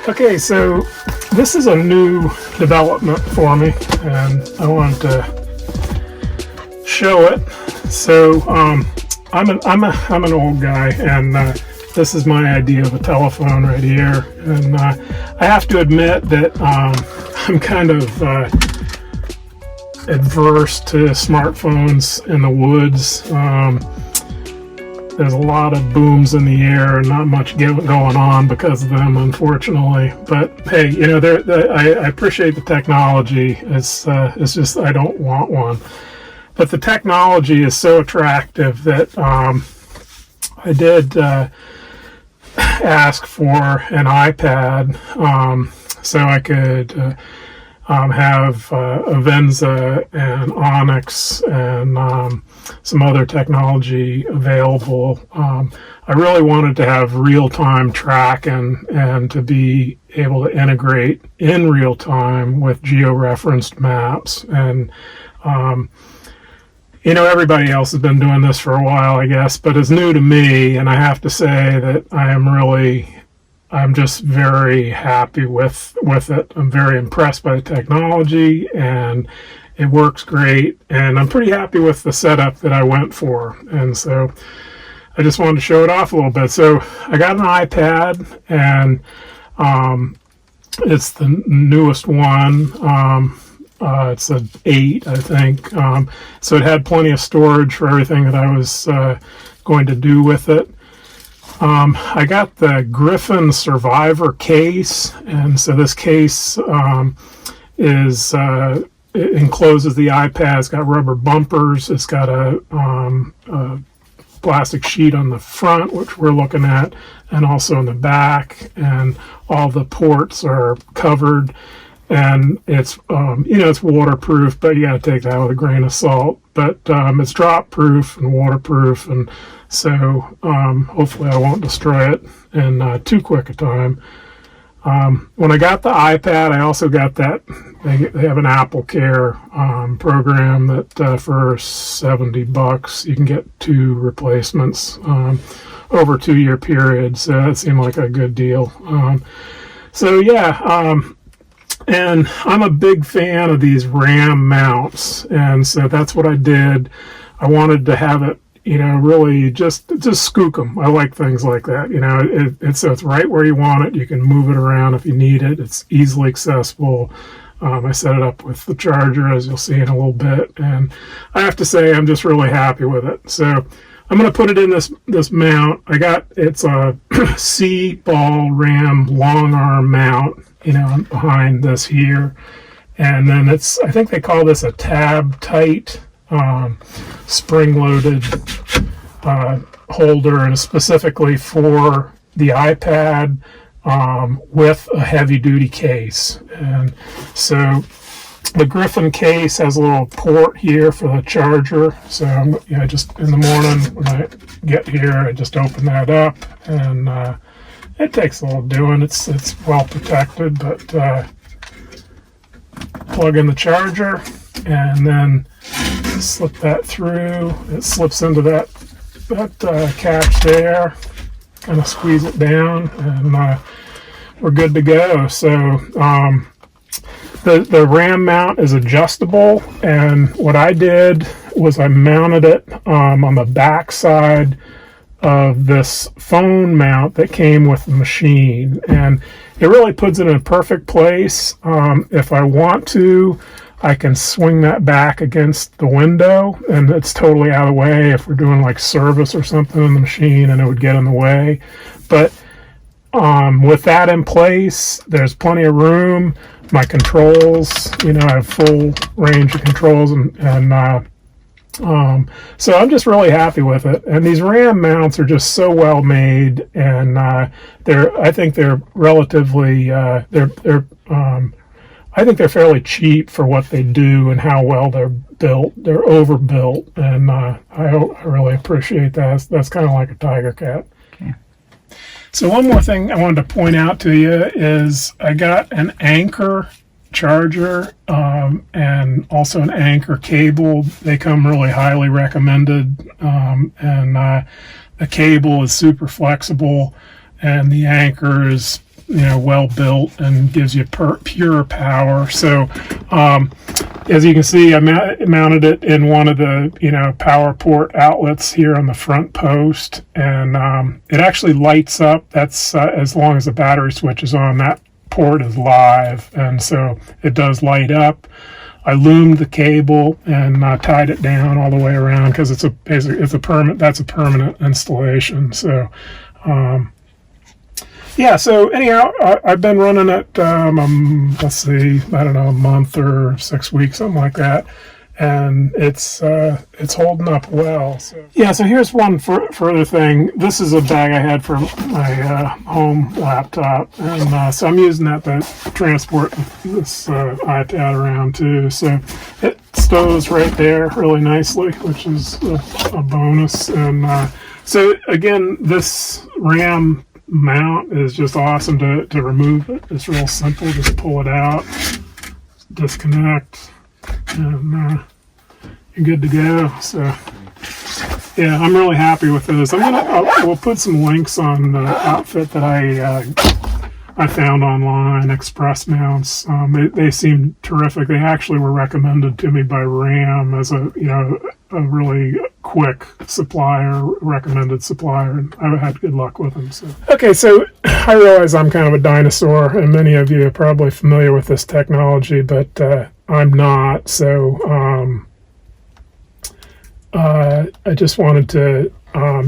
Okay, so this is a new development for me, and I wanted to show it. So I'm an old guy, and this is my idea of a telephone right here. And I have to admit that I'm kind of adverse to smartphones in the woods. There's a lot of booms in the air and not much going on because of them, unfortunately. But hey, you know, I appreciate the technology. It's just I don't want one. But the technology is so attractive that I did ask for an iPad so I could have Avenza and Onyx and some other technology available. I really wanted to have real-time tracking and to be able to integrate in real time with geo-referenced maps. And you know, everybody else has been doing this for a while, I guess, but it's new to me, and I have to say that I'm just very happy with it. I'm very impressed by the technology, and it works great, and I'm pretty happy with the setup that I went for. And so I just wanted to show it off a little bit. So I got an iPad, and it's the newest one. It's an 8, I think. So it had plenty of storage for everything that I was going to do with it. I got the Griffin Survivor case, and so this case it encloses the iPad. It's got rubber bumpers. It's got a plastic sheet on the front, which we're looking at, and also in the back, and all the ports are covered. And it's it's waterproof, but you got to take that with a grain of salt. But it's drop proof and waterproof, and so hopefully I won't destroy it in too quick a time. When I got the iPad, I also got that they have an Apple Care program that for $70 you can get 2 replacements over a 2-year period. So that seemed like a good deal. And I'm a big fan of these RAM mounts, and so that's what I did. I wanted to have it, really just skook them. I like things like that. It's right where you want it. You can move it around if you need it. It's easily accessible. I set it up with the charger, as you'll see in a little bit, and I have to say I'm just really happy with it. So I'm going to put it in this mount. It's a C-ball RAM long arm mount, behind this here. And then I think they call this a tab tight spring-loaded holder, and specifically for the iPad with a heavy-duty case. And so the Griffin case has a little port here for the charger. So just in the morning when I get here, I just open that up, and it takes a little doing. It's well protected, but plug in the charger and then slip that through. It slips into that catch there. Kind of squeeze it down, and we're good to go. So the RAM mount is adjustable, and what I did was I mounted it on the back side of this phone mount that came with the machine, and it really puts it in a perfect place. If I want to, I can swing that back against the window, and it's totally out of the way if we're doing like service or something in the machine, and it would get in the way. But with that in place, there's plenty of room. My controls, I have full range of controls, and so I'm just really happy with it. And these RAM mounts are just so well made, and I think they're relatively I think they're fairly cheap for what they do and how well they're built. They're overbuilt, and I really appreciate that. That's kind of like a Tigercat. Okay. So one more thing I wanted to point out to you is I got an Anchor charger and also an Anchor cable. They come really highly recommended, and the cable is super flexible, and the Anchor is well built and gives you pure power. So as you can see, I mounted it in one of the power port outlets here on the front post, and it actually lights up. That's as long as the battery switch is on. That port is live, and so it does light up. I loomed the cable and tied it down all the way around because that's a permanent installation. So yeah, so anyhow, I've been running it, let's see, I don't know, a month or 6 weeks, something like that, and it's holding up well. So yeah, so here's one further thing. This is a bag I had for my home laptop, and so I'm using that to transport this iPad around too. So it stows right there really nicely, which is a bonus. And so again, this RAM mount is just awesome to remove it. It's real simple. Just pull it out, disconnect, and you're good to go. So yeah, I'm really happy with this. We'll put some links on the outfit that I found online, Express Mounts. They seem terrific. They actually were recommended to me by RAM as a really quick supplier, recommended supplier, and I've had good luck with them. So okay, so I realize I'm kind of a dinosaur, and many of you are probably familiar with this technology, but I'm not. So I just wanted to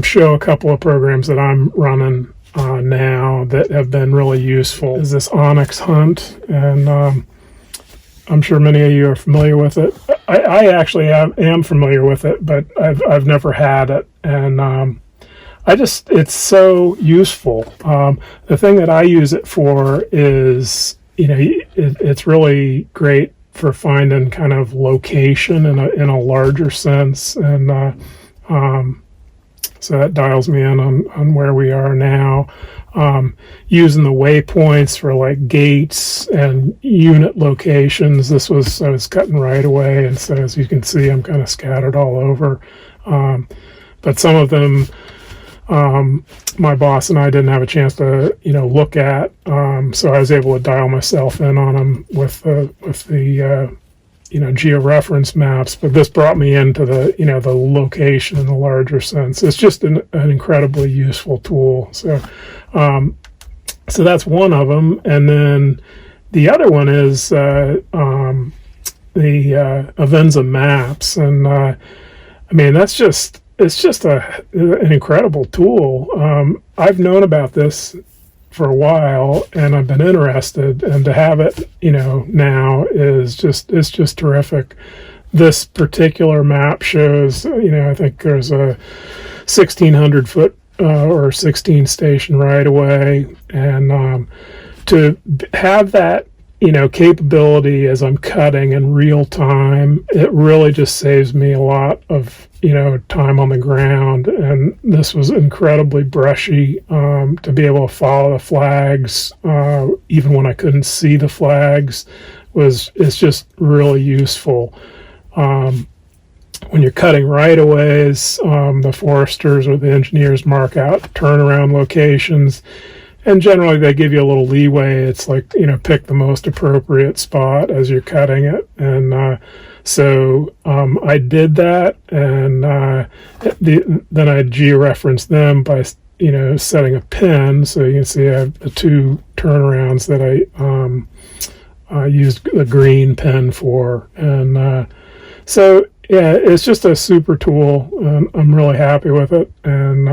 show a couple of programs that I'm running now that have been really useful. Is this Onyx Hunt, and I'm sure many of you are familiar with it. I actually am familiar with it, but I've never had it, and it's so useful. The thing that I use it for is, it's really great for finding kind of location in a larger sense, and so that dials me in on where we are now. Using the waypoints for like gates and unit locations. I was cutting right away, and so as you can see, I'm kind of scattered all over. But some of them, my boss and I didn't have a chance to look at, so I was able to dial myself in on them with the georeference maps. But this brought me into the the location in a larger sense. It's just an incredibly useful tool. So that's one of them, and then the other one is the Avenza Maps, and it's just an incredible tool. I've known about this for a while, and I've been interested, and to have it now it's just terrific. This particular map shows I think there's a 1,600 foot or 16 station right away, and to have that capability as I'm cutting in real time, it really just saves me a lot of time on the ground. And this was incredibly brushy, to be able to follow the flags even when I couldn't see the flags it's just really useful. When you're cutting right-of-ways, the foresters or the engineers mark out turnaround locations, and generally they give you a little leeway. It's like, pick the most appropriate spot as you're cutting it. And so I did that, and then I georeferenced them by setting a pin. So you can see I have the two turnarounds that I used the green pin for. And so yeah, it's just a super tool. I'm really happy with it, and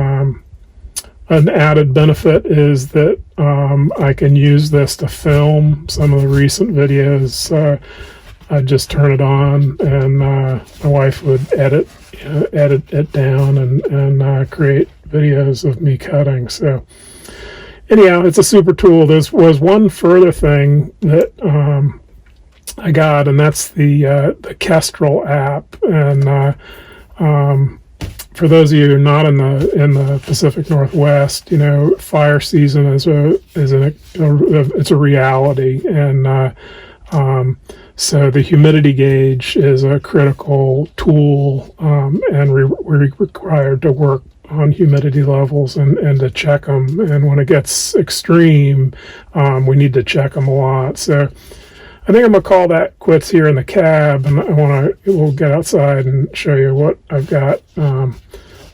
an added benefit is that I can use this to film some of the recent videos. I just turn it on, and my wife would edit it down and create videos of me cutting. So anyhow, it's a super tool. There was one further thing that I got, and that's the Kestrel app. And for those of you who are not in the Pacific Northwest, fire season it's a reality, and so the humidity gauge is a critical tool, and we're required to work on humidity levels and to check them. And when it gets extreme, we need to check them a lot. So I think I'm gonna call that quits here in the cab, and we'll get outside and show you what I've got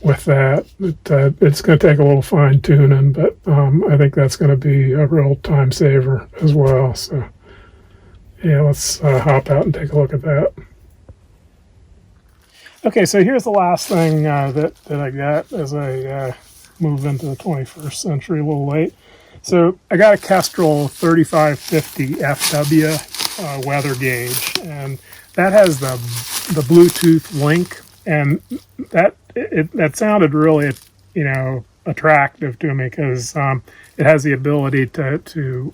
with that. It's going to take a little fine tuning, but I think that's going to be a real time saver as well. So yeah, let's hop out and take a look at that. Okay, so here's the last thing that I got as I move into the 21st century, a little late. So I got a Kestrel 3550 FW weather gauge, and that has the Bluetooth link, and that sounded really, attractive to me because it has the ability to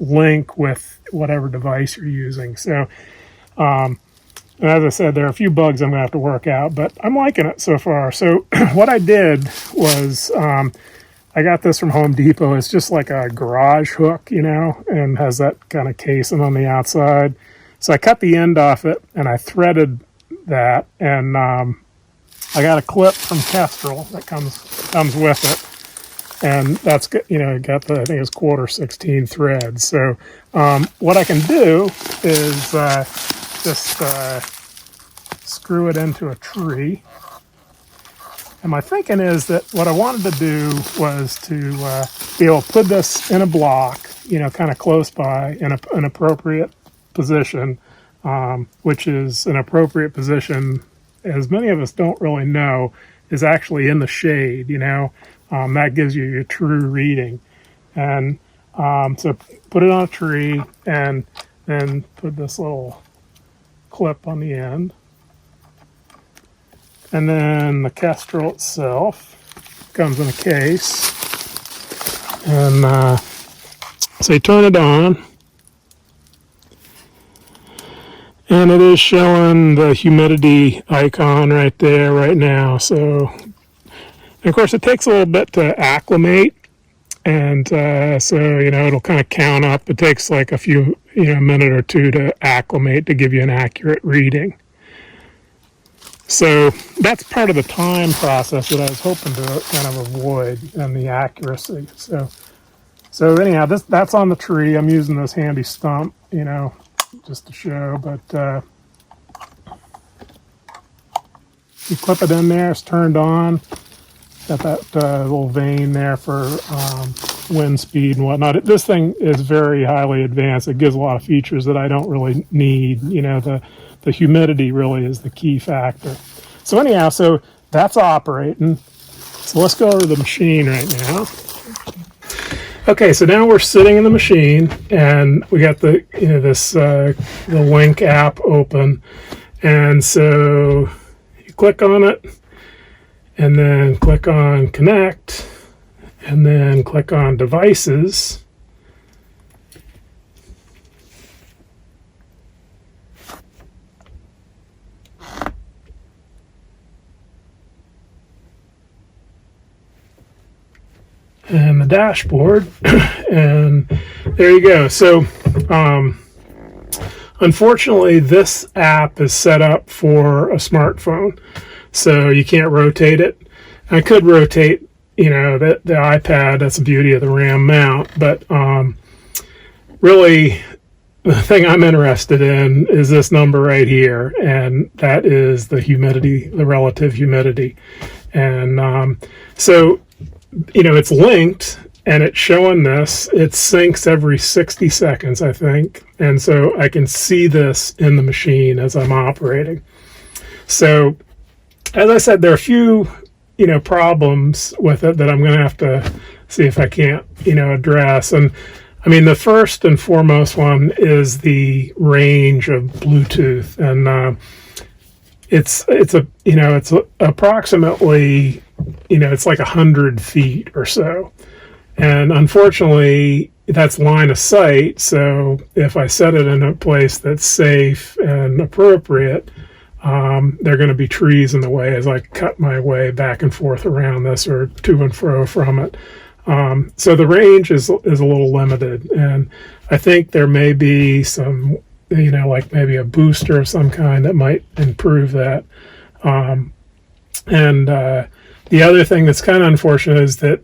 link with whatever device you're using. So, and as I said, there are a few bugs I'm going to have to work out, but I'm liking it so far. So what I did was I got this from Home Depot. It's just like a garage hook, and has that kind of casing on the outside. So I cut the end off it, and I threaded that, and I got a clip from Kestrel that comes with it, and that's got the, I think it's 1/4 threads. So what I can do is just screw it into a tree. And my thinking is that what I wanted to do was to be able to put this in a block, kind of close by in an appropriate position, which is an appropriate position, as many of us don't really know, is actually in the shade. That gives you your true reading. And so put it on a tree and then put this little clip on the end. And then the Kestrel itself comes in a case. And so you turn it on. And it is showing the humidity icon right there right now. So, and of course, it takes a little bit to acclimate. And so, it'll kind of count up. It takes like a few, minute or two to acclimate to give you an accurate reading. So that's part of the time process that I was hoping to kind of avoid, and the accuracy. So anyhow, that's on the tree. I'm using this handy stump, just to show. But you clip it in there. It's turned on. Got that little vane there for wind speed and whatnot. This thing is very highly advanced. It gives a lot of features that I don't really need. The humidity really is the key factor. So anyhow, so that's operating. So let's go over to the machine right now. Okay, so now we're sitting in the machine, and we got the the Link app open, and so you click on it, and then click on Connect, and then click on Devices. And the dashboard, and there you go. So unfortunately, this app is set up for a smartphone, so you can't rotate it. I could rotate, the iPad. That's the beauty of the RAM mount, but really the thing I'm interested in is this number right here, and that is the humidity, the relative humidity. And so it's linked, and it's showing this. It syncs every 60 seconds, I think. And so I can see this in the machine as I'm operating. So, as I said, there are a few, problems with it that I'm going to have to see if I can't, address. And I mean, the first and foremost one is the range of Bluetooth. And it's approximately, it's like 100 feet or so. And unfortunately, that's line of sight. So if I set it in a place that's safe and appropriate, there are going to be trees in the way as I cut my way back and forth around this, or to and fro from it. So the range is a little limited. And I think there may be some, like maybe a booster of some kind that might improve that. The other thing that's kind of unfortunate is that,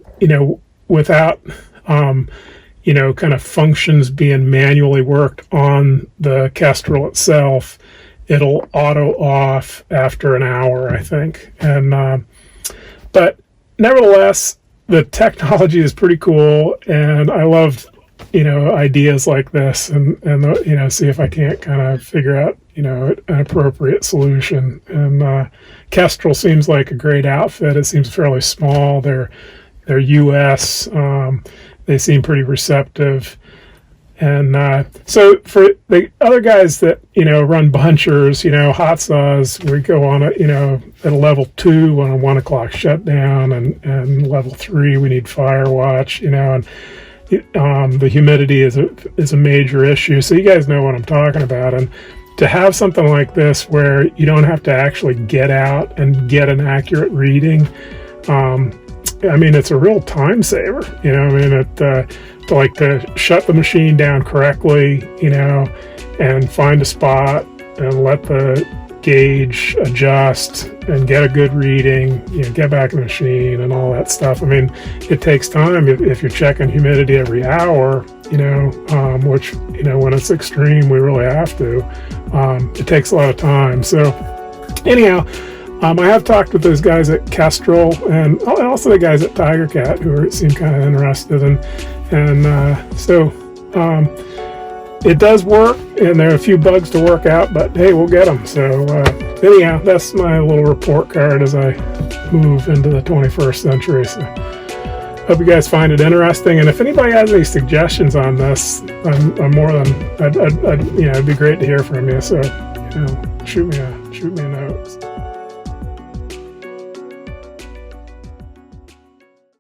without, kind of functions being manually worked on the Kestrel itself, it'll auto off after an hour, I think. And but nevertheless, the technology is pretty cool, and I loved, ideas like this, and see if I can't kind of figure out, an appropriate solution. And Kestrel seems like a great outfit. It seems fairly small. They're US. They seem pretty receptive. And so for the other guys that, run bunchers, hot saws, we go on at a level 2 on a 1 o'clock shutdown, and level 3 we need Firewatch, and the humidity is a major issue. So you guys know what I'm talking about. And to have something like this where you don't have to actually get out and get an accurate reading, it's a real time saver. To shut the machine down correctly, and find a spot and let the gauge adjust and get a good reading, get back in the machine and all that stuff. It takes time if you're checking humidity every hour, which, when it's extreme, we really have to. It takes a lot of time. So anyhow, I have talked with those guys at Kestrel and also the guys at Tigercat who seem kind of interested, so it does work, and there are a few bugs to work out, but hey, we'll get them. So anyhow, that's my little report card as I move into the 21st century. So hope you guys find it interesting, and if anybody has any suggestions on this, I'm more than it'd be great to hear from you. So shoot me a note.